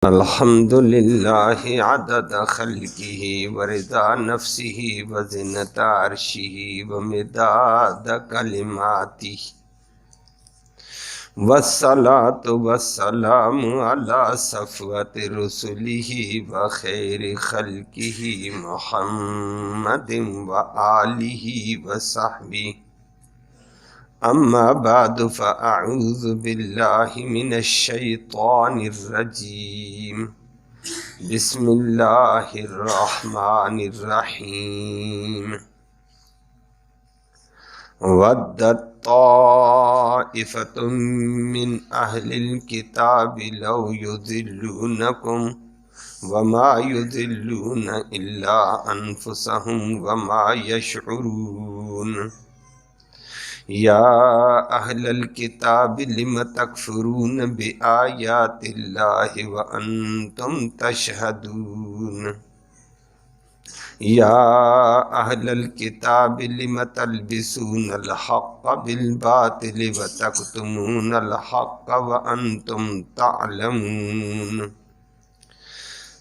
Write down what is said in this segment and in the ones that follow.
الحمد للہ عدد خلقہ ورضا نفسہ وزنۃ عرشہ ومداد کلماتہ والصلاة والسلام علی صفوۃ رسلہ وخیر خلقہ محمد وآلہ وصحبہ اما بعد فاعوذ باللہ من الشیطان الرجیم بسم اللہ الرحمن الرحیم ودت طائفۃ من اہل الکتاب لو یضلونکم وما یضلون الا انفسہم وما یشعرون یا اہل الکتاب لم تکفرون بآیات اللہ وانتم تشہدون یا اہل الکتاب لم تلبسون الحق بالباطل وتکتمون الحق وانتم تعلمون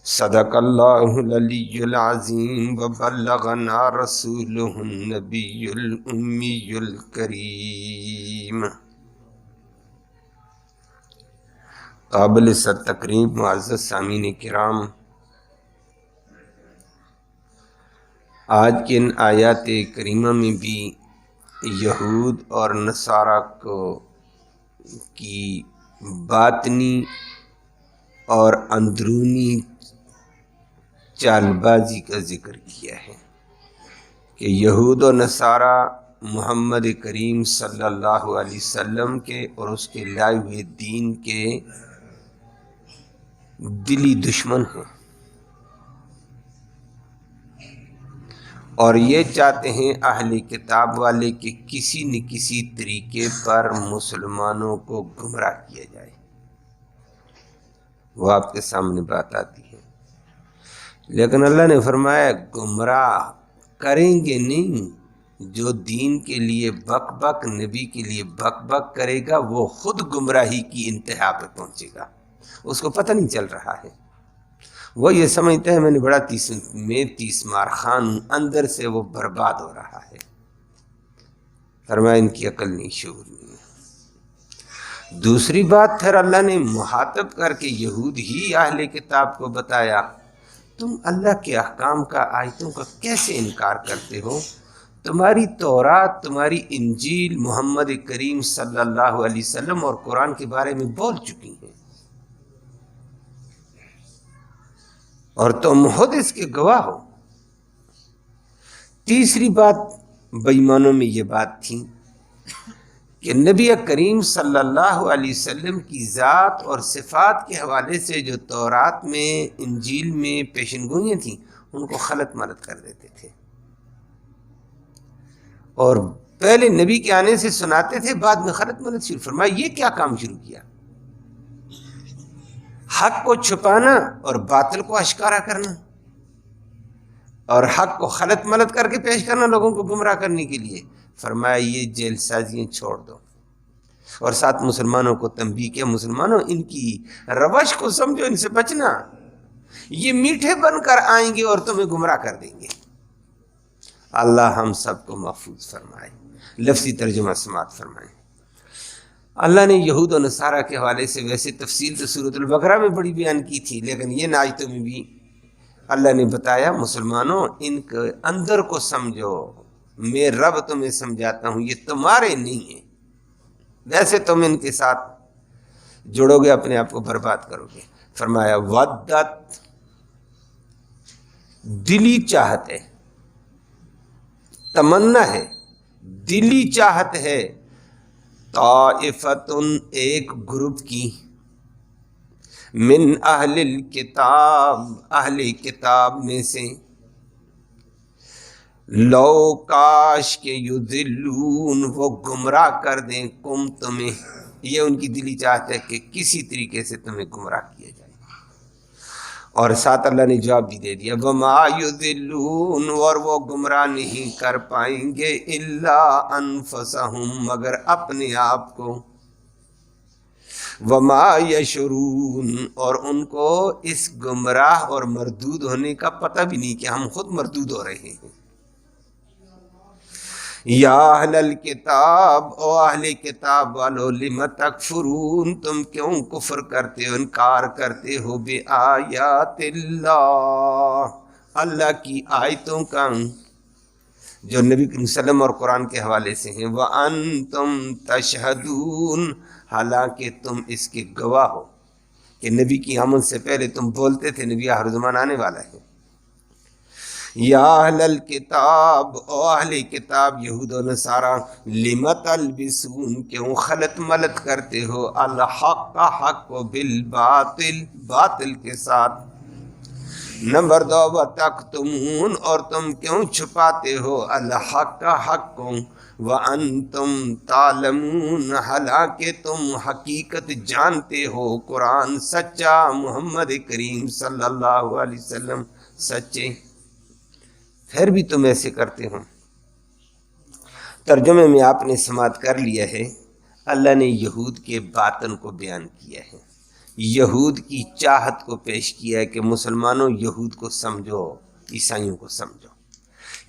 صدق اللہ العلی العظیم وبلغنا رسولہ النبی الامی الکریم۔ قابل صد تکریم معزز سامعین کرام، آج کے ان آیات کریمہ میں بھی یہود اور نصارہ کی باطنی اور اندرونی چال بازی کا ذکر کیا ہے کہ یہود و نصارہ محمد کریم صلی اللہ علیہ وسلم کے اور اس کے لائے ہوئے دین کے دلی دشمن ہیں، اور یہ چاہتے ہیں اہل کتاب والے کہ کسی نہ کسی طریقے پر مسلمانوں کو گمراہ کیا جائے۔ وہ آپ کے سامنے بات آتی ہے، لیکن اللہ نے فرمایا گمراہ کریں گے نہیں۔ جو دین کے لیے بک بک، نبی کے لیے بک بک کرے گا وہ خود گمراہی کی انتہا پہ پہنچے گا، اس کو پتہ نہیں چل رہا ہے۔ وہ یہ سمجھتا ہے میں نے بڑا تیس مار خان ہوں، اندر سے وہ برباد ہو رہا ہے۔ فرمایا ان کی عقل نہیں، شعور نہیں۔ دوسری بات پھر اللہ نے مخاطب کر کے یہود ہی اہل کتاب کو بتایا، تم اللہ کے احکام کا، آیتوں کا کیسے انکار کرتے ہو؟ تمہاری تورات، تمہاری انجیل محمد کریم صلی اللہ علیہ وسلم اور قرآن کے بارے میں بول چکی ہیں، اور تم خود اس کے گواہ ہو۔ تیسری بات بے ایمانوں میں یہ بات تھی کہ نبی کریم صلی اللہ علیہ وسلم کی ذات اور صفات کے حوالے سے جو تورات میں، انجیل میں پیشن گوئیاں تھیں، ان کو خلط ملط کر دیتے تھے، اور پہلے نبی کے آنے سے سناتے تھے، بعد میں خلط ملط شروع۔ فرمایا یہ کیا کام شروع کیا؟ حق کو چھپانا اور باطل کو اشکارا کرنا، اور حق کو خلط ملط کر کے پیش کرنا لوگوں کو گمراہ کرنے کے لیے۔ فرمایا یہ جیل سازیاں چھوڑ دو، اور ساتھ مسلمانوں کو تنبیہ کیا، مسلمانوں ان کی روش کو سمجھو، ان سے بچنا، یہ میٹھے بن کر آئیں گے اور تمہیں گمراہ کر دیں گے۔ اللہ ہم سب کو محفوظ فرمائے، لفظی ترجمہ سماعت فرمائے۔ اللہ نے یہود و نصارہ کے حوالے سے ویسے تفصیل تو سورۃ البقرہ میں بڑی بیان کی تھی، لیکن یہ آیتوں میں بھی اللہ نے بتایا مسلمانوں ان کے اندر کو سمجھو، میں رب تمہیں سمجھاتا ہوں، یہ تمہارے نہیں ہیں، ویسے تم ان کے ساتھ جڑو گے اپنے آپ کو برباد کرو گے۔ فرمایا ودت، دلی چاہت ہے، تمنا ہے، دلی چاہت ہے، طائفتن ایک گروپ کی، من اہل الکتاب اہل کتاب میں سے، لو کاش کے یضلون وہ گمراہ کر دیں، کم تمہیں، یہ ان کی دلی چاہت ہے کہ کسی طریقے سے تمہیں گمراہ کیا جائے۔ اور ساتھ اللہ نے جواب بھی دے دیا، وما یضلون، اور وہ گمراہ نہیں کر پائیں گے، الا انفسہم، مگر اپنے آپ کو، وما یشعرون، اور ان کو اس گمراہ اور مردود ہونے کا پتہ بھی نہیں کہ ہم خود مردود ہو رہے ہیں۔ یا اہل الکتاب، او اہل کتاب والو، لم تکفرون، تم کیوں کفر کرتے ہو، انکار کرتے ہو، بآیات اللہ، اللہ کی آیتوں کا، جو نبی کریم صلی اللہ علیہ وسلم اور قرآن کے حوالے سے ہیں، وَأَنْتُمْ تَشْهَدُونَ، حالانکہ تم اس کے گواہ ہو کہ نبی کی آمد سے پہلے تم بولتے تھے نبی آخر زمان آنے والا ہے۔ یا اہل الکتاب، او اہل کتاب یہود و نصارہ، لم تلبسون، کیوں خلط ملط کرتے ہو، الحق حق کو بالباطل، باطل کے ساتھ۔ نمبر 2، وتکتمون، اور تم کیوں چھپاتے ہو، الحق حق کو، وانتم تعلمون، حالانکہ تم حقیقت جانتے ہو، قرآن سچا، محمد کریم صلی اللہ علیہ وسلم سچے، پھر بھی تم ایسے کرتے ہو۔ ترجمے میں آپ نے سماعت کر لیا ہے، اللہ نے یہود کے باطن کو بیان کیا ہے، یہود کی چاہت کو پیش کیا ہے کہ مسلمانوں یہود کو سمجھو، عیسائیوں کو سمجھو،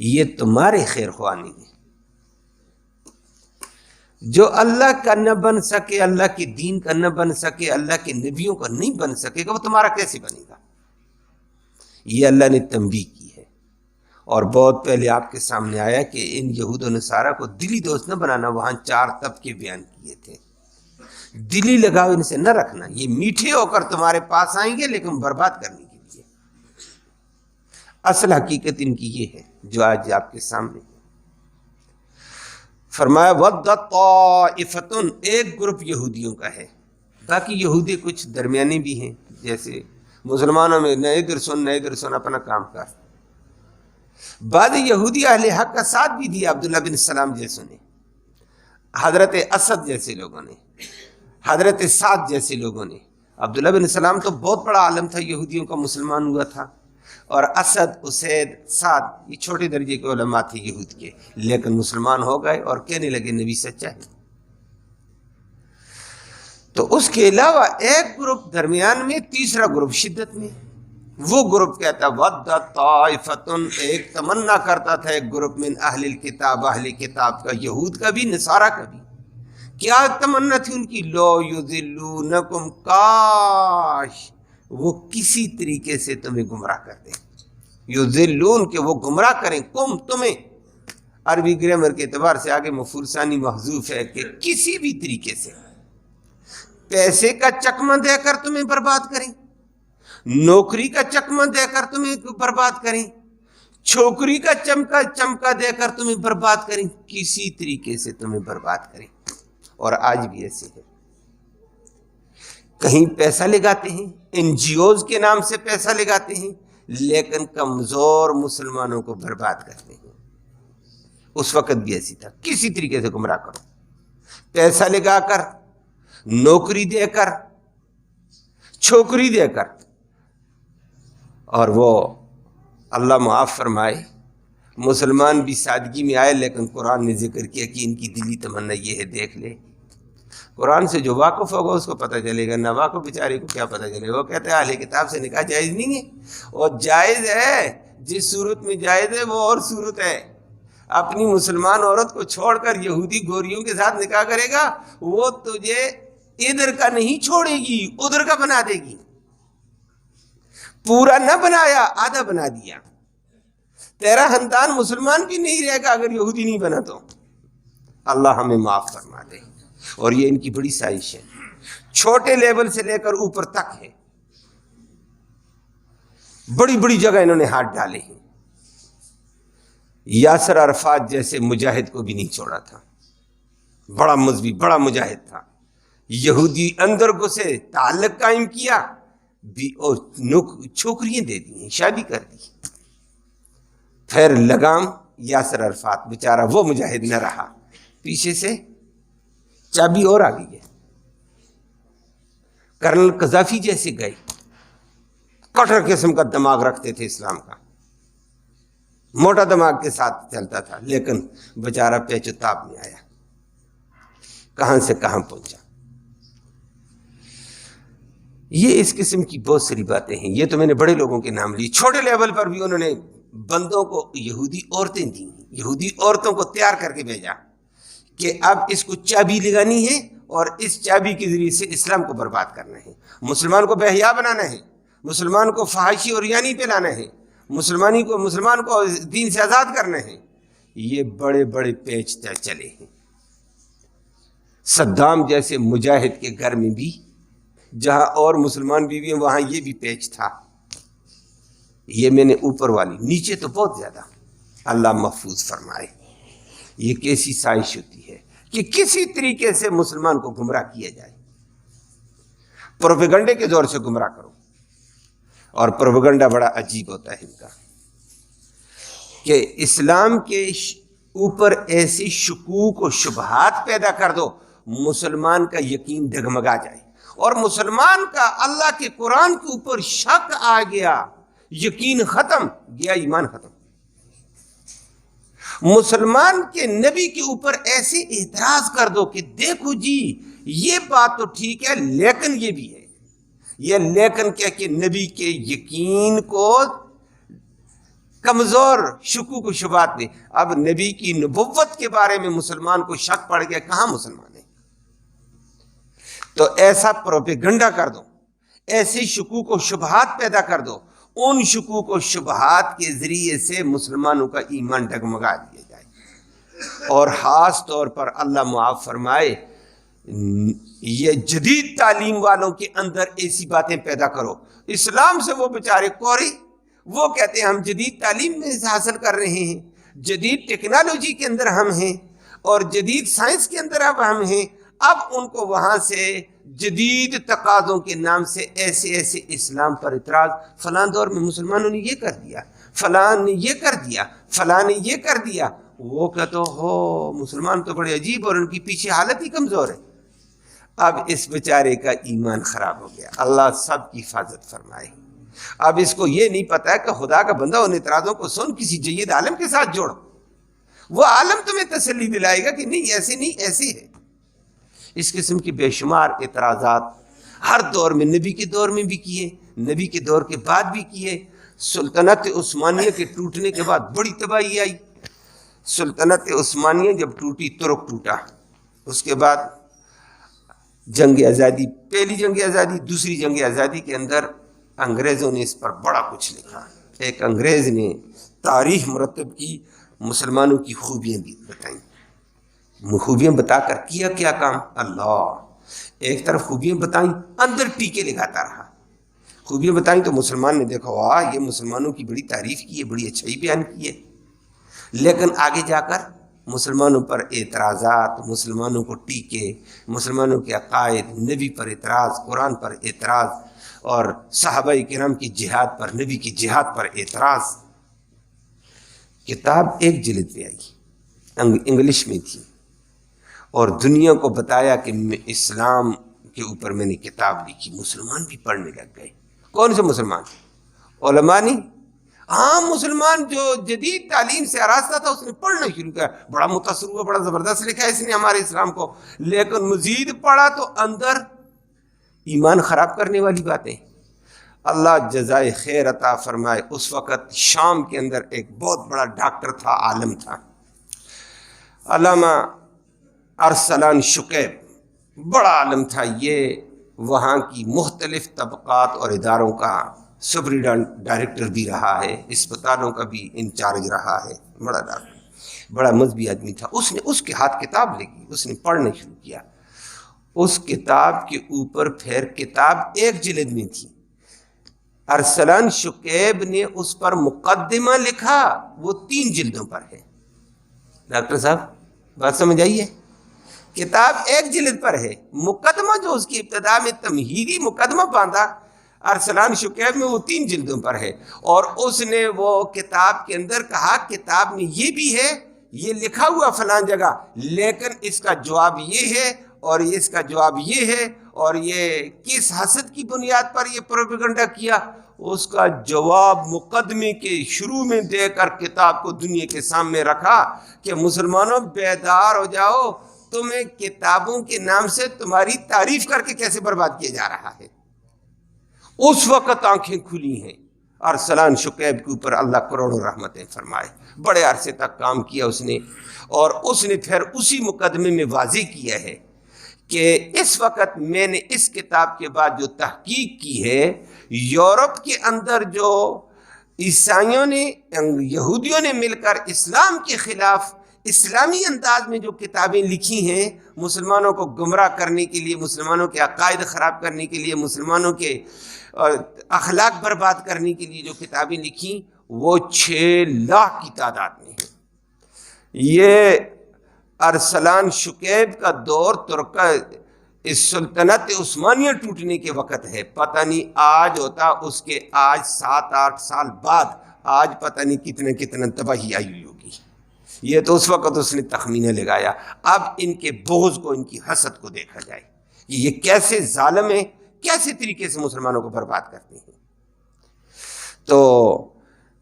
یہ تمہارے خیر خواہ نہیں ہے۔ جو اللہ کا نہ بن سکے، اللہ کے دین کا نہ بن سکے، اللہ کے نبیوں کا نہیں بن سکے گا، وہ تمہارا کیسے بنے گا؟ یہ اللہ نے تنبیہ کی ہے، اور بہت پہلے آپ کے سامنے آیا کہ ان یہود و نصارہ کو دلی دوست نہ بنانا، وہاں 4 طبقے بیان کیے تھے۔ دلی لگاؤ ان سے نہ رکھنا، یہ میٹھے ہو کر تمہارے پاس آئیں گے لیکن برباد کرنے کے لیے۔ اصل حقیقت ان کی یہ ہے جو آج آپ کے سامنے ہے۔ فرمایا وَدَّ طَائِفَةٌ، ایک گروپ یہودیوں کا ہے، باقی یہودی کچھ درمیانی بھی ہیں، جیسے مسلمانوں میں نہ ادھر سن اپنا کام کر۔ بعض یہودی اہل حق کا ساتھ بھی دیا، عبداللہ بن سلام جیسوں نے، حضرت اسد جیسے لوگوں نے، حضرت سعد جیسے لوگوں نے۔ عبداللہ بن سلام تو بہت بڑا عالم تھا، یہودیوں کا مسلمان ہوا تھا، اور اسد، اسید، سعد یہ چھوٹے درجے کے علماء تھے یہود کے، لیکن مسلمان ہو گئے اور کہنے لگے نبی سچا ہے۔ تو اس کے علاوہ ایک گروپ درمیان میں، تیسرا گروپ شدت میں، وہ گروپ کہتا وَدَّ طَائِفَةٌ، ایک تمنا کرتا تھا ایک گروپ من اہل الکتاب، اہل کتاب کا، یہود کا بھی نصارہ کا بھی۔ کیا تمنا تھی ان کی؟ لو یضلونکم، کاش وہ کسی طریقے سے تمہیں گمراہ کر دیں، یضلون کہ وہ گمراہ کریں، کم تمہیں، عربی گرامر کے اعتبار سے آگے مفعول ثانی محذوف ہے کہ کسی بھی طریقے سے، پیسے کا چکمہ دے کر تمہیں برباد کریں، نوکری کا چکمہ دے کر تمہیں برباد کریں، چھوکری کا چمکا دے کر تمہیں برباد کریں، کسی طریقے سے تمہیں برباد کریں۔ اور آج بھی ایسے ہے، کہیں پیسہ لگاتے ہیں، این جی اوز کے نام سے پیسہ لگاتے ہیں، لیکن کمزور مسلمانوں کو برباد کرتے ہیں۔ اس وقت بھی ایسی تھا، کسی طریقے سے گمراہ کرو، پیسہ لگا کر، نوکری دے کر، چھوکری دے کر، اور وہ اللہ معاف فرمائے مسلمان بھی سادگی میں آئے، لیکن قرآن نے ذکر کیا کہ ان کی دلی تمنا یہ ہے، دیکھ لے، قرآن سے جو واقف ہوگا اس کو پتہ چلے گا، نہ واقف بیچارے کو کیا پتہ چلے گا۔ وہ کہتے ہیں اہل کتاب سے نکاح جائز نہیں ہے، اور جائز ہے، جس صورت میں جائز ہے وہ اور صورت ہے۔ اپنی مسلمان عورت کو چھوڑ کر یہودی گوریوں کے ساتھ نکاح کرے گا، وہ تجھے ادھر کا نہیں چھوڑے گی، ادھر کا بنا دے گی۔ پورا نہ بنایا، آدھا بنا دیا، تیرا خاندان مسلمان بھی نہیں رہے گا اگر یہودی نہیں بنا تو۔ اللہ ہمیں معاف فرما دے۔ اور یہ ان کی بڑی سازش ہے، چھوٹے لیول سے لے کر اوپر تک ہے، بڑی بڑی جگہ انہوں نے ہاتھ ڈالے ہیں۔ یاسر عرفات جیسے مجاہد کو بھی نہیں چھوڑا تھا، بڑا مذہبی، بڑا مجاہد تھا، یہودی اندر گھسے، تعلق قائم کیا بھی، اور چھوکریاں دے دی، شادی کر دی، پھر لگام یاسر عرفات بیچارہ وہ مجاہد نہ رہا، پیچھے سے چابی اور آ گئی ہے۔ کرنل قذافی جیسے گئے، کٹر قسم کا دماغ رکھتے تھے، اسلام کا موٹا دماغ کے ساتھ چلتا تھا، لیکن بیچارہ پیچ و تاب میں آیا، کہاں سے کہاں پہنچا۔ یہ اس قسم کی بہت ساری باتیں ہیں. یہ تو میں نے بڑے لوگوں کے نام لیے. چھوٹے لیول پر بھی انہوں نے بندوں کو یہودی عورتیں دیں, یہودی عورتوں کو تیار کر کے بھیجا کہ اب اس کو چابی لگانی ہے اور اس چابی کے ذریعے سے اسلام کو برباد کرنا ہے, مسلمان کو بے-حیا بنانا ہے, مسلمان کو فحاشی اور یانی پہ لانا ہے, مسلمان کو دین سے آزاد کرنا ہے. یہ بڑے بڑے پیچ چلے ہیں. صدام جیسے مجاہد کے گھر میں بھی جہاں اور مسلمان بیوی ہیں وہاں یہ بھی پیچ تھا. یہ میں نے اوپر والی, نیچے تو بہت زیادہ. اللہ محفوظ فرمائے. یہ کیسی سائش ہوتی ہے کہ کسی طریقے سے مسلمان کو گمراہ کیا جائے, پروپیگنڈے کے دور سے گمراہ کرو. اور پروپیگنڈا بڑا عجیب ہوتا ہے ان کا کہ اسلام کے اوپر ایسی شکوک و شبہات پیدا کر دو مسلمان کا یقین ڈگمگا جائے, اور مسلمان کا اللہ کے قرآن کے اوپر شک آ گیا, یقین ختم, گیا ایمان ختم. مسلمان کے نبی کے اوپر ایسے اعتراض کر دو کہ دیکھو جی یہ بات تو ٹھیک ہے لیکن یہ بھی ہے. یہ لیکن کیا کہ نبی کے یقین کو کمزور شکوک و شبہات نے. اب نبی کی نبوت کے بارے میں مسلمان کو شک پڑ گیا, کہاں مسلمان ہے؟ تو ایسا پروپیگنڈا کر دو, ایسے شکوک و شبہات پیدا کر دو, ان شکوک و شبہات کے ذریعے سے مسلمانوں کا ایمان ڈگمگا دیا جائے. اور خاص طور پر اللہ معاف فرمائے یہ جدید تعلیم والوں کے اندر ایسی باتیں پیدا کرو. اسلام سے وہ بیچارے کوری, وہ کہتے ہیں ہم جدید تعلیم میں حاصل کر رہے ہیں, جدید ٹیکنالوجی کے اندر ہم ہیں اور جدید سائنس کے اندر اب ہم ہیں. اب ان کو وہاں سے جدید تقاضوں کے نام سے ایسے ایسے اسلام پر اعتراض, فلاں دور میں مسلمانوں نے یہ کر دیا, فلاں نے یہ کر دیا, فلاں نے یہ کر دیا. وہ کہتے ہو مسلمان تو بڑے عجیب اور ان کی پیچھے حالت ہی کمزور ہے. اب اس بیچارے کا ایمان خراب ہو گیا. اللہ سب کی حفاظت فرمائے. اب اس کو یہ نہیں پتا ہے کہ خدا کا بندہ ان اعتراضوں کو سن کسی جید عالم کے ساتھ جوڑ, وہ عالم تمہیں تسلی دلائے گا کہ نہیں ایسے نہیں ایسے ہے. اس قسم کی بے شمار اعتراضات ہر دور میں, نبی کے دور میں بھی کیے, نبی کے دور کے بعد بھی کیے. سلطنت عثمانیہ کے ٹوٹنے کے بعد بڑی تباہی آئی. سلطنت عثمانیہ جب ٹوٹی, ترک ٹوٹا, اس کے بعد جنگ آزادی, پہلی جنگ آزادی, دوسری جنگ آزادی کے اندر انگریزوں نے اس پر بڑا کچھ لکھا. ایک انگریز نے تاریخ مرتب کی, مسلمانوں کی خوبیاں بھی بتائیں, خوبیاں بتا کر کیا کیا کام. اللہ ایک طرف خوبیاں بتائیں, اندر ٹیکے لگاتا رہا. خوبیاں بتائیں تو مسلمان نے دیکھا واہ یہ مسلمانوں کی بڑی تعریف کی ہے, بڑی اچھائی بیان کی ہے. لیکن آگے جا کر مسلمانوں پر اعتراضات, مسلمانوں کو ٹیکے, مسلمانوں کے عقائد, نبی پر اعتراض, قرآن پر اعتراض, اور صحابہ کرام کی جہاد پر, نبی کی جہاد پر اعتراض. کتاب ایک جلد پہ آئی, انگلش میں تھی, اور دنیا کو بتایا کہ اسلام کے اوپر میں نے کتاب لکھی. مسلمان بھی پڑھنے لگ گئے. کون سے مسلمان؟ علماء نہیں, عام مسلمان جو جدید تعلیم سے آراستہ تھا اس نے پڑھنا شروع کیا. بڑا متاثر ہوا, بڑا زبردست لکھا ہے اس نے ہمارے اسلام کو. لیکن مزید پڑھا تو اندر ایمان خراب کرنے والی باتیں. اللہ جزائے خیر عطا فرمائے. اس وقت شام کے اندر ایک بہت بڑا ڈاکٹر تھا, عالم تھا, علامہ ارسلان شکیب, بڑا عالم تھا. یہ وہاں کی مختلف طبقات اور اداروں کا سپرنٹینڈنٹ ڈائریکٹر بھی رہا ہے, اسپتالوں کا بھی انچارج رہا ہے. بڑا ڈاکٹر, بڑا مذہبی آدمی تھا. اس کے ہاتھ کتاب لگی, اس نے پڑھنا شروع کیا. اس کتاب کے اوپر پھر کتاب ایک جلد میں تھی. ارسلان شکیب نے اس پر مقدمہ لکھا, وہ 3 جلدوں پر ہے. ڈاکٹر صاحب بات سمجھ آئی ہے؟ کتاب ایک جلد پر ہے, مقدمہ جو اس کی ابتدا میں تمہیدی مقدمہ باندھا ارسلان شکیب میں, وہ 3 جلدوں پر ہے. اور اس نے وہ کتاب کے اندر کہا کتاب میں یہ بھی ہے, یہ لکھا ہوا فلان جگہ, لیکن اس کا جواب یہ ہے اور اس کا جواب یہ ہے, اور یہ کس حسد کی بنیاد پر یہ پروپیگنڈا کیا. اس کا جواب مقدمے کے شروع میں دے کر کتاب کو دنیا کے سامنے رکھا کہ مسلمانوں بیدار ہو جاؤ, تمہیں کتابوں کے نام سے تمہاری تعریف کر کے کیسے برباد کیا جا رہا ہے. اس وقت آنکھیں کھلی ہیں۔ ارسلان شکیب کے اوپر اللہ کروڑوں رحمتیں فرمائے، بڑے عرصے تک کام کیا اس نے، اور اس نے پھر اسی مقدمے میں واضح کیا ہے کہ اس وقت میں نے اس کتاب کے بعد جو تحقیق کی ہے، یورپ کے اندر جو عیسائیوں نے، یہودیوں نے مل کر اسلام کے خلاف اسلامی انداز میں جو کتابیں لکھی ہیں، مسلمانوں کو گمراہ کرنے کے لیے، مسلمانوں کے عقائد خراب کرنے کے لیے، مسلمانوں کے اخلاق برباد کرنے کے لیے جو کتابیں لکھی، وہ 6 لاکھ کی تعداد میں ہیں۔ یہ ارسلان شکیب کا دور اس سلطنت عثمانیہ ٹوٹنے کے وقت ہے، پتہ نہیں آج ہوتا اس کے آج 7-8 سال بعد، آج پتہ نہیں کتنا تباہی آئی ہوئی ہوگی۔ یہ تو اس وقت اس نے تخمینہ لگایا۔ اب ان کے بغض کو، ان کی حسد کو دیکھا جائے کہ یہ کیسے ظالم ہیں، کیسے طریقے سے مسلمانوں کو برباد کرتے ہیں۔ تو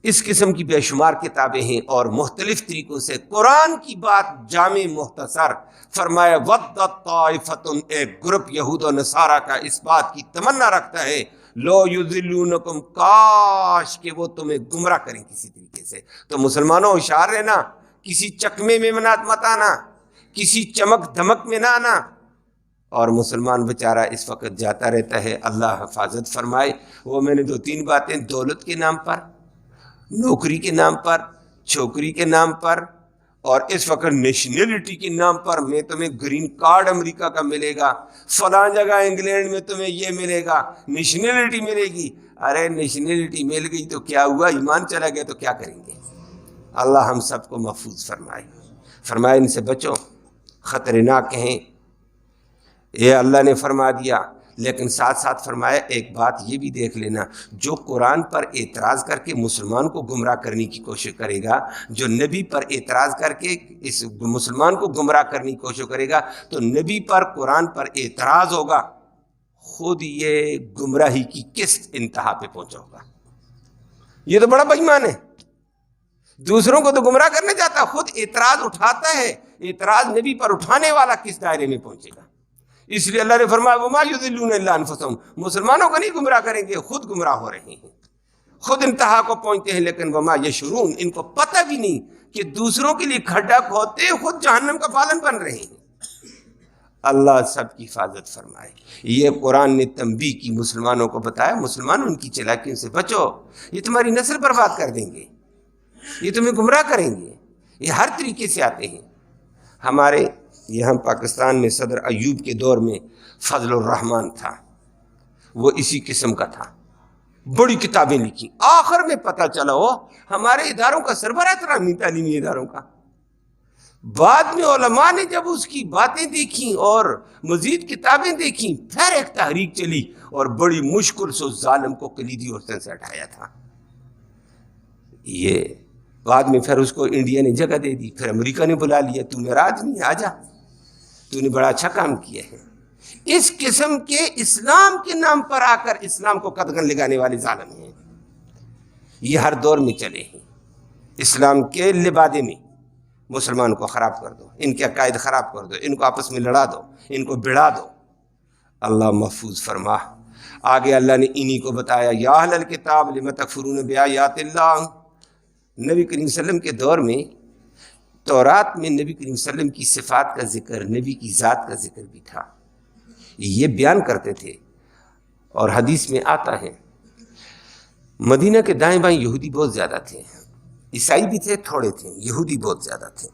اس قسم کی بے شمار کتابیں ہیں، اور مختلف طریقوں سے قرآن کی بات جامع مختصر فرمایا، وَدَّت طَائِفَةٌ، ایک گروپ یہود و نصارہ کا اس بات کی تمنا رکھتا ہے، لو یضلونکم، کاش کہ وہ تمہیں گمراہ کریں کسی طریقے سے۔ تو مسلمانوں ہوشیار رہنا، کسی چکمے میں مت آنا، کسی چمک دھمک میں نہ آنا۔ اور مسلمان بیچارہ اس وقت جاتا رہتا ہے، اللہ حفاظت فرمائے۔ وہ میں نے 2-3 باتیں، دولت کے نام پر، نوکری کے نام پر، چھوکری کے نام پر، اور اس وقت نیشنلٹی کے نام پر، میں تمہیں گرین کارڈ امریکہ کا ملے گا، فلاں جگہ انگلینڈ میں تمہیں یہ ملے گا، نیشنلٹی ملے گی۔ ارے نیشنلٹی مل گئی تو کیا ہوا، ایمان چلا گیا تو کیا کریں گے؟ اللہ ہم سب کو محفوظ فرمائے۔ فرمائے ان سے بچو، خطرناک ہیں، یہ اللہ نے فرما دیا۔ لیکن ساتھ ساتھ فرمایا ایک بات یہ بھی دیکھ لینا، جو قرآن پر اعتراض کر کے مسلمان کو گمراہ کرنے کی کوشش کرے گا، جو نبی پر اعتراض کر کے اس مسلمان کو گمراہ کرنے کی کوشش کرے گا، تو نبی پر، قرآن پر اعتراض ہوگا، خود یہ گمراہی کی قسط انتہا پہ پہنچا ہوگا۔ یہ تو بڑا بے ایمان ہے، دوسروں کو تو گمراہ کرنے جاتا، خود اعتراض اٹھاتا ہے، اعتراض نبی پر اٹھانے والا کس دائرے میں پہنچے گا؟ اس لیے اللہ نے فرمایا وَمَا يُضِلُّونَ إِلَّا أَنفُسَهُمْ، مسلمانوں کو نہیں گمراہ کریں گے، خود گمراہ ہو رہے ہیں، خود انتہا کو پہنچتے ہیں، لیکن وَمَا يَشْعُرُونَ، ان کو پتہ بھی نہیں کہ دوسروں کے لیے کھڈا کھودتے خود جہنم کا پالن بن رہے ہیں۔ اللہ سب کی حفاظت فرمائے۔ یہ قرآن نے تنبیہ کی، مسلمانوں کو بتایا، مسلمان ان کی چالاکیوں سے بچو، یہ تمہاری نسل برباد کر دیں گے، یہ تمہیں گمراہ کریں گے، یہ ہر طریقے سے آتے ہیں۔ ہمارے یہاں پاکستان میں صدر ایوب کے دور میں فضل الرحمان تھا، وہ اسی قسم کا تھا، بڑی کتابیں لکھی، آخر میں پتہ چلا وہ ہمارے اداروں کا سربراہ تھا، تعلیمی اداروں کا۔ بعد میں علماء نے جب اس کی باتیں دیکھیں اور مزید کتابیں دیکھیں، پھر ایک تحریک چلی اور بڑی مشکل سے اس ظالم کو کلیدی عہدے سے ہٹایا تھا۔ یہ بعد میں پھر اس کو انڈیا نے جگہ دے دی، پھر امریکہ نے بلا لیا، تو میرا آدمی آ جا، تو نے بڑا اچھا کام کیا ہے۔ اس قسم کے اسلام کے نام پر آ کر اسلام کو قدغن لگانے والے ظالم ہیں، یہ ہر دور میں چلے ہیں۔ اسلام کے لبادے میں مسلمان کو خراب کر دو، ان کے عقائد خراب کر دو، ان کو آپس میں لڑا دو، ان کو بڑھا دو۔ اللہ محفوظ فرما۔ آگے اللہ نے انہی کو بتایا، یا اہل الکتاب لم تکفرون بآیات اللہ۔ نبی کریم صلی اللہ علیہ وسلم کے دور میں تورات میں نبی کریم صلی اللہ علیہ وسلم کی صفات کا ذکر، نبی کی ذات کا ذکر بھی تھا، یہ بیان کرتے تھے۔ اور حدیث میں آتا ہے مدینہ کے دائیں بائیں یہودی بہت زیادہ تھے، عیسائی بھی تھے، تھوڑے تھے، یہودی بہت زیادہ تھے،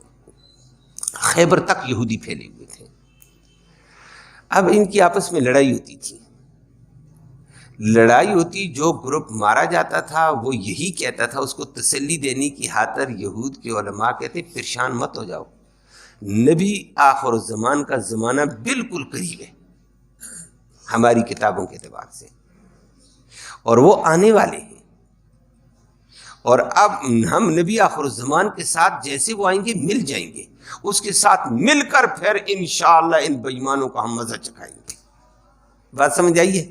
خیبر تک یہودی پھیلے ہوئے تھے۔ اب ان کی آپس میں لڑائی ہوتی تھی، لڑائی ہوتی، جو گروپ مارا جاتا تھا وہ یہی کہتا تھا، اس کو تسلی دینے کی خاطر یہود کے علماء کہتے پریشان مت ہو جاؤ، نبی آخر الزمان کا زمانہ بالکل قریب ہے ہماری کتابوں کے اعتبار سے، اور وہ آنے والے ہیں، اور اب ہم نبی آخر الزمان کے ساتھ جیسے وہ آئیں گے مل جائیں گے، اس کے ساتھ مل کر پھر انشاءاللہ ان بے ایمانوں کا ہم مزہ چکھائیں گے۔ بات سمجھ آئیے؟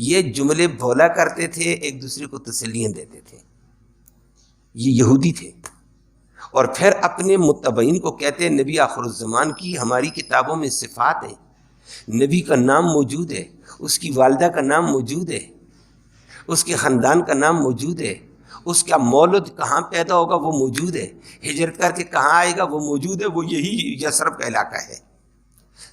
یہ جملے بولا کرتے تھے، ایک دوسرے کو تسلیاں دیتے تھے، یہ یہودی تھے، اور پھر اپنے متبعین کو کہتے ہیں نبی آخر الزمان کی ہماری کتابوں میں صفات ہیں، نبی کا نام موجود ہے، اس کی والدہ کا نام موجود ہے، اس کے خاندان کا نام موجود ہے، اس کا مولد کہاں پیدا ہوگا وہ موجود ہے، ہجرت کر کے کہاں آئے گا وہ موجود ہے، وہ یہی یثرب کا علاقہ ہے،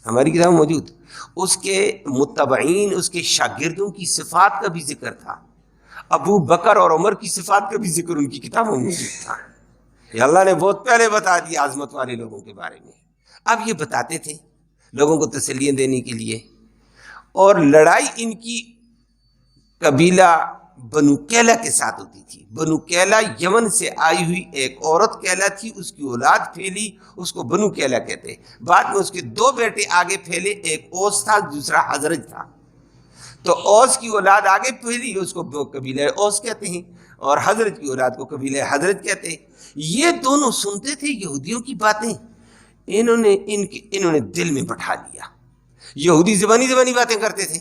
ہماری کتاب موجود۔ اس کے متبعین، اس کے شاگردوں کی صفات کا بھی ذکر تھا، ابو بکر اور عمر کی صفات کا بھی ذکر ان کی کتابوں میں موجود تھا۔ یہ اللہ نے بہت پہلے بتا دیا عظمت والے لوگوں کے بارے میں۔ اب یہ بتاتے تھے لوگوں کو تسلیاں دینے کے لیے، اور لڑائی ان کی قبیلہ بنو کیلا کے ساتھ ہوتی تھی۔ بنو کیلا یمن سے آئی ہوئی ایک عورت کیلا تھی، اس کی اولاد پھیلی، اس کو بنو کیلا کہتے۔ بعد میں اس کے دو بیٹے آگے پھیلے، ایک اوس تھا دوسرا حضرج تھا، تو اوس کی اولاد آگے پھیلی، اس کو قبیلہ اوس کہتے ہیں، اور حضرت کی اولاد کو قبیلہ حضرت کہتے ہیں۔ یہ دونوں سنتے تھے یہودیوں کی باتیں، انہوں نے دل میں بٹھا لیا۔ یہودی زبانی باتیں کرتے تھے،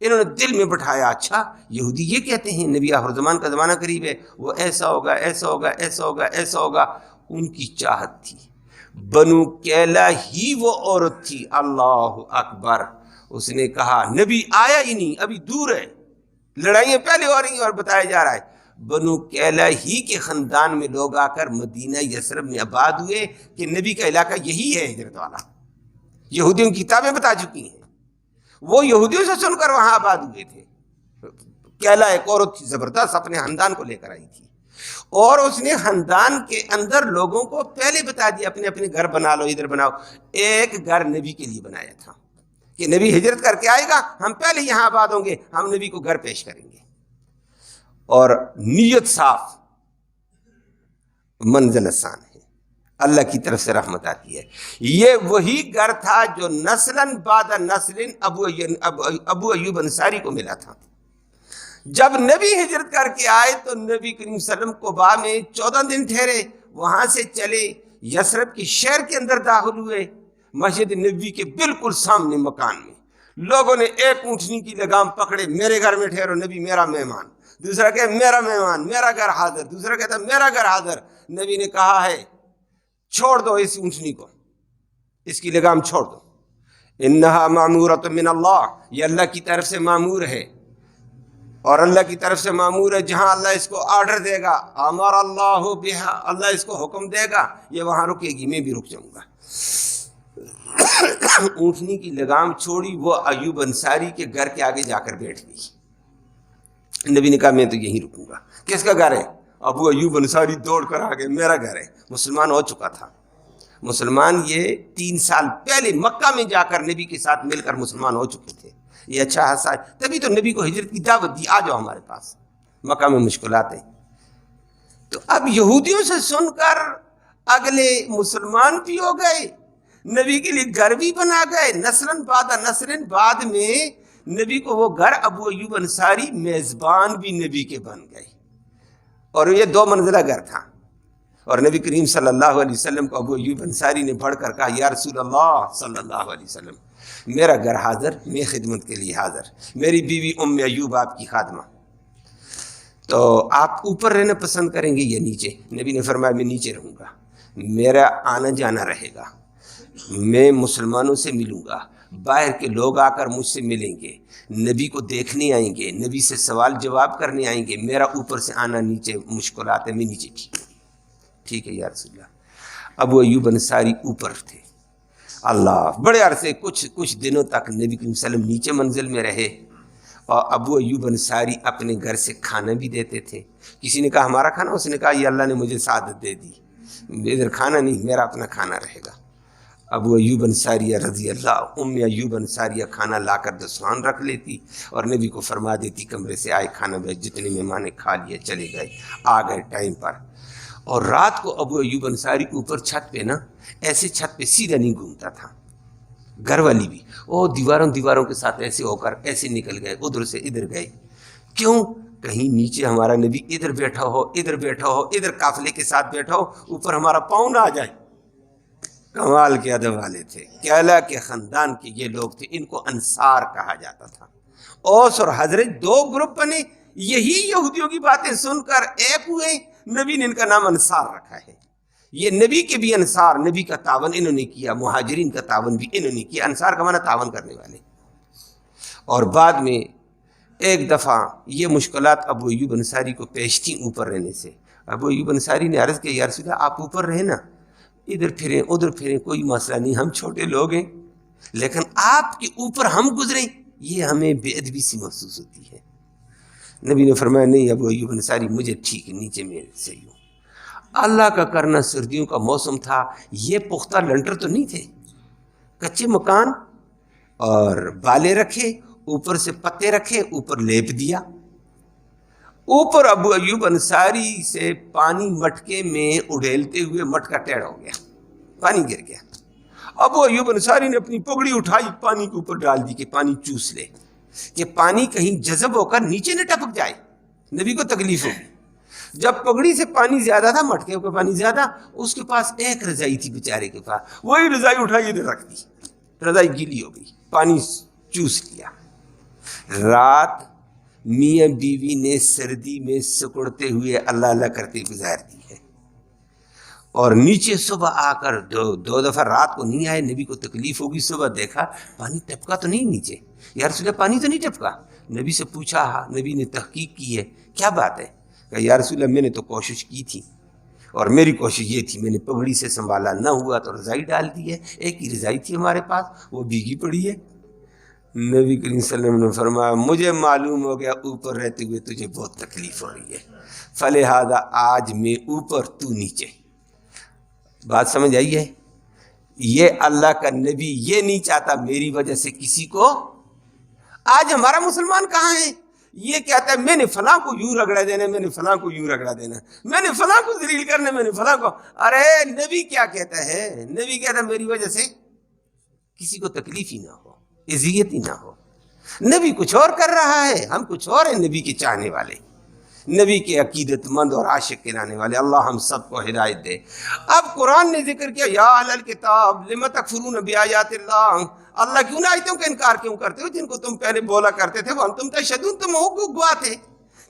انہوں نے دل میں بٹھایا، اچھا یہودی یہ کہتے ہیں نبی آخر زمان کا زمانہ قریب ہے، وہ ایسا ہوگا ایسا ہوگا ایسا ہوگا ایسا ہوگا۔ ان کی چاہت تھی، بنو کیلا ہی وہ عورت تھی، اللہ اکبر۔ اس نے کہا نبی آیا ہی نہیں، ابھی دور ہے، لڑائیاں پہلے ہو رہی ہیں اور بتایا جا رہا ہے۔ بنو کیلا ہی کے خاندان میں لوگ آ کر مدینہ یثرب میں آباد ہوئے کہ نبی کا علاقہ یہی ہے ہجرت والا، یہودیوں کی کتابیں بتا چکی ہیں، وہ یہودیوں سے سن کر وہاں آباد ہوئے تھے۔ کیلا ایک عورت تھی زبردست، اپنے خاندان کو لے کر آئی تھی، اور اس نے خاندان کے اندر لوگوں کو پہلے بتا دیا اپنے اپنے گھر بنا لو، ادھر بناؤ۔ ایک گھر نبی کے لیے بنایا تھا کہ نبی ہجرت کر کے آئے گا، ہم پہلے یہاں آباد ہوں گے، ہم نبی کو گھر پیش کریں گے، اور نیت صاف، منزل آسان ہے، اللہ کی طرف سے رحمت آتی ہے۔ یہ وہی گھر تھا جو نسلاً بعد نسل ابو ایوب انصاری کو ملا تھا۔ جب نبی ہجرت کر کے آئے تو نبی کریم صلی اللہ علیہ وسلم قباء میں 14 دن ٹھہرے، وہاں سے چلے یثرب کے شہر کے اندر داخل ہوئے، مسجد نبوی کے بالکل سامنے مکان میں لوگوں نے ایک اونٹنی کی لگام پکڑے، میرے گھر میں ٹھہرو، نبی میرا مہمان، دوسرا کہ میرا مہمان، میرا گھر حاضر، دوسرا کہتا میرا گھر حاضر۔ نبی نے کہا ہے چھوڑ دو اس اونٹنی کو، اس کی لگام چھوڑ دو، انہا معمورۃ من اللہ، یہ اللہ کی طرف سے معمور ہے، اور اللہ کی طرف سے معمور ہے جہاں اللہ اس کو آرڈر دے گا، امر اللہ بہا، اللہ اس کو حکم دے گا، یہ وہاں رکے گی، میں بھی رک جاؤں گا۔ اونٹنی کی لگام چھوڑی، وہ ایوب انصاری کے گھر کے آگے جا کر بیٹھ گئی۔ نبی نے کہا میں تو یہیں رکوں گا۔ کس کا گھر ہے؟ ابو ایوب انصاری دوڑ کر آگے، میرا گھر ہے۔ مسلمان ہو چکا تھا، مسلمان یہ 3 سال پہلے مکہ میں جا کر نبی کے ساتھ مل کر مسلمان ہو چکے تھے، یہ اچھا حصہ ہے، تبھی تو نبی کو ہجرت کی دعوت دی، آ جاؤ ہمارے پاس، مکہ میں مشکلات ہیں۔ تو اب یہودیوں سے سن کر اگلے مسلمان بھی ہو گئے، نبی کے لیے گھر بھی بنا گئے، نسلاً بعد میں نبی کو وہ گھر ابو ایوب انصاری میزبان بھی نبی کے بن گئے، اور یہ 2 منزلہ گھر تھا۔ اور نبی کریم صلی اللہ علیہ وسلم کو ابو ایوب انصاری نے بڑھ کر کہا یا رسول اللہ صلی اللہ علیہ وسلم، میرا گھر حاضر، میں خدمت کے لیے حاضر، میری بیوی ام ایوب آپ کی خادمہ، تو آپ اوپر رہنا پسند کریں گے یا نیچے؟ نبی نے فرمایا میں نیچے رہوں گا، میرا آنا جانا رہے گا، میں مسلمانوں سے ملوں گا، باہر کے لوگ آ کر مجھ سے ملیں گے، نبی کو دیکھنے آئیں گے، نبی سے سوال جواب کرنے آئیں گے، میرا اوپر سے آنا نیچے مشکلات ہے، میں نیچے ٹھیک ہے یا رسول اللہ۔ ابو ایوب انصاری اوپر تھے، اللہ بڑے عرصے کچھ دنوں تک نبی کریم صلی اللہ علیہ وسلم نیچے منزل میں رہے، اور ابو ایوب انصاری اپنے گھر سے کھانا بھی دیتے تھے۔ کسی نے کہا ہمارا کھانا، اس نے کہا یہ اللہ نے مجھے سعادت دے دی، ادھر کھانا نہیں، میرا اپنا کھانا رہے گا۔ ابو ایوب انصاریہ رضی اللہ، ام ایوب انصاریہ کھانا لا کر دسترخوان رکھ لیتی اور نبی کو فرما دیتی کمرے سے آئے کھانا بھیج، جتنے مہمان نے کھا لیے چلے گئے، آ گئے ٹائم پر۔ اور رات کو ابو ایوب انصاری اوپر چھت پہ نا، ایسے چھت پہ سیدھا نہیں گھومتا تھا، گھر والی بھی وہ دیواروں کے ساتھ ایسے ہو کر ایسے نکل گئے، ادھر سے ادھر گئے، کیوں؟ کہیں نیچے ہمارا نبی ادھر بیٹھا ہو، ادھر بیٹھا ہو، ادھر قافلے کے ساتھ بیٹھا ہو، اوپر ہمارا پاؤں نہ آ جائے۔ کمال کے ادب والے تھے، کیلا کے خاندان کے یہ لوگ تھے، ان کو انصار کہا جاتا تھا۔ اوس اور حضرت 2 گروپ بنے، یہی یہودیوں کی باتیں سن کر ایک ہوئے، نبی نے ان کا نام انصار رکھا ہے۔ یہ نبی کے بھی انصار، نبی کا تعاون انہوں نے کیا، مہاجرین کا تعاون بھی انہوں نے کیا، انصار کا معنی تعاون کرنے والے۔ اور بعد میں ایک دفعہ یہ مشکلات ابو ایوب انصاری کو پیش تھیں اوپر رہنے سے. ابو ایوب انصاری نے عرض کیا یا رسول اللہ آپ اوپر رہیں نا, ادھر پھریں ادھر پھریں کوئی مسئلہ نہیں, ہم چھوٹے لوگ ہیں, لیکن آپ کے اوپر ہم گزریں یہ ہمیں بے ادبی سی محسوس ہوتی ہے. نبی نے فرمایا نہیں ابو ایوب انصاری مجھے ٹھیک ہے, نیچے میں صحیح ہوں. اللہ کا کرنا سردیوں کا موسم تھا, یہ پختہ لنٹر تو نہیں تھے, کچے مکان اور بالے رکھے, اوپر سے پتے رکھے, اوپر لیپ دیا. اوپر ابو ایوب انصاری سے پانی مٹکے میں اڑیلتے ہوئے مٹکا ٹیڑھا ہو گیا, پانی گر گیا. ابو ایوب انصاری نے اپنی پگڑی اٹھائی, پانی کے اوپر ڈال دی کہ پانی چوس لے, کہ پانی کہیں جذب ہو کر نیچے نہ ٹپک جائے, نبی کو تکلیف ہوگی. جب پگڑی سے پانی زیادہ تھا, مٹکے کا پانی زیادہ, اس کے پاس ایک رضائی تھی بیچارے کے پاس, وہی رضائی اٹھائی ادھر رکھ دی, رضائی گیلی ہو گئی, پانی چوس لیا. رات میاں بیوی نے سردی میں سکڑتے ہوئے اللہ اللہ کرتے گزار دی ہے, اور نیچے صبح آ کر دو دفعہ رات کو نہیں آئے. نبی کو تکلیف ہوگی, صبح دیکھا پانی ٹپکا تو نہیں نیچے, یا رسول اللہ پانی تو نہیں ٹپکا. نبی سے پوچھا, نبی نے تحقیق کی ہے, کیا بات ہے؟ کہ یا رسول اللہ میں نے تو کوشش کی تھی, اور میری کوشش یہ تھی, میں نے پگڑی سے سنبھالا, نہ ہوا تو رضائی ڈال دی ہے, ایک ہی رضائی تھی ہمارے پاس, وہ بھیگی پڑی ہے. نبی کریم صلی اللہ علیہ وسلم نے فرمایا مجھے معلوم ہو گیا اوپر رہتے ہوئے تجھے بہت تکلیف ہو رہی ہے, فلہذا آج میں اوپر تو نیچے. بات سمجھ آئی ہے؟ یہ اللہ کا نبی یہ نہیں چاہتا میری وجہ سے کسی کو. آج ہمارا مسلمان کہاں ہے؟ یہ کہتا ہے میں نے فلاں کو یوں رگڑا دینا, میں نے فلاں کو یوں رگڑا دینا, میں نے فلاں کو ذلیل کرنا, میں نے فلاں کو. ارے نبی کیا کہتا ہے؟ نبی کہتا ہے میری وجہ سے کسی کو تکلیف ہی نہ ہو, اذیت ہی نہ ہو. نبی کچھ اور کر رہا ہے, ہم کچھ اور ہیں. نبی کے چاہنے والے, نبی کے عقیدت مند اور عاشق کرانے والے, اللہ ہم سب کو ہدایت دے. اب قرآن نے ذکر کیا یا اہل الکتاب لم تکفرون بآیات اللہ, اللہ کی ان آیتوں کا انکار کیوں کرتے ہو جن کو تم پہلے بولا کرتے تھے, وانتم تشہدون, تم ہو گواہ تھے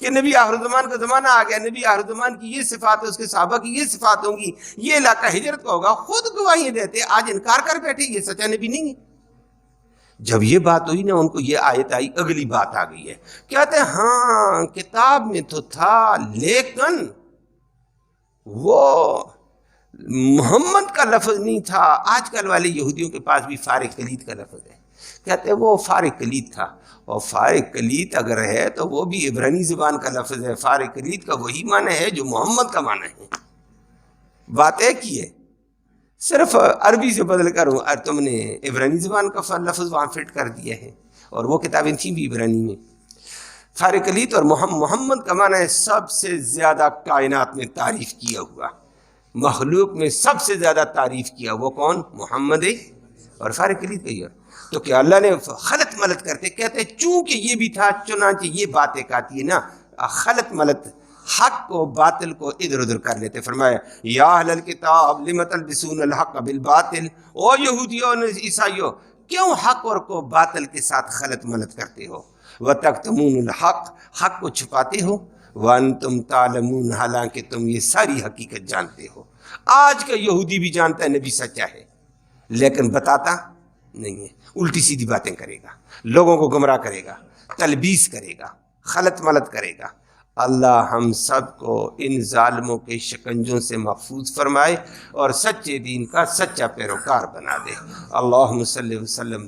کہ نبی آخر زمان کا زمانہ آ گیا, نبی آخر زمان کی یہ صفات ہے, اس کے صحابہ کی یہ صفات ہوں گی, یہ علاقہ ہجرت کا ہوگا, خود گواہی دیتے, آج انکار کر بیٹھے یہ سچا نبی نہیں ہے. جب یہ بات ہوئی نا, ان کو یہ آیت آئی, اگلی بات آ گئی ہے, کہتے ہیں ہاں کتاب میں تو تھا لیکن وہ محمد کا لفظ نہیں تھا. آج کل والے یہودیوں کے پاس بھی فارغ کلید کا لفظ ہے, کہتے ہیں وہ فارغ کلید تھا, اور فارغ کلید اگر ہے تو وہ بھی عبرانی زبان کا لفظ ہے. فارغ کلید کا وہی معنی ہے جو محمد کا معنی ہے. بات ایک ہی ہے, صرف عربی سے بدل کر تم نے عبرانی زبان کا لفظ وہاں فٹ کر دیا ہے, اور وہ کتابیں تھیں بھی عبرانی میں. فارغ کلید اور محمد کا معنی ہے سب سے زیادہ کائنات میں تعریف کیا ہوا, مخلوق میں سب سے زیادہ تعریف کیا وہ کون؟ محمد ہے, اور فارغ کلید کا یہ. تو کیا اللہ نے خلط ملط کرتے, کہتے چونکہ یہ بھی تھا چنانچہ یہ بات ایک آتی ہے نا, خلط ملط, حق کو باطل کو ادھر ادھر کر لیتے. فرمایا یا اہل الکتاب لم تلبسون الحق بالباطل, او یہودیوں اور عیسائیوں کیوں حق اور کو باطل کے ساتھ خلط ملط کرتے ہو, وتکتمون الحق, حق کو چھپاتے ہو, وانتم تعلمون, حالانکہ تم یہ ساری حقیقت جانتے ہو. آج کا یہودی بھی جانتا ہے نبی سچا ہے, لیکن بتاتا نہیں ہے, الٹی سیدھی باتیں کرے گا, لوگوں کو گمراہ کرے گا, تلبیس کرے گا, خلط ملط کرے گا. اللہ ہم سب کو ان ظالموں کے شکنجوں سے محفوظ فرمائے اور سچے دین کا سچا پیروکار بنا دے. اللہم صلی وسلم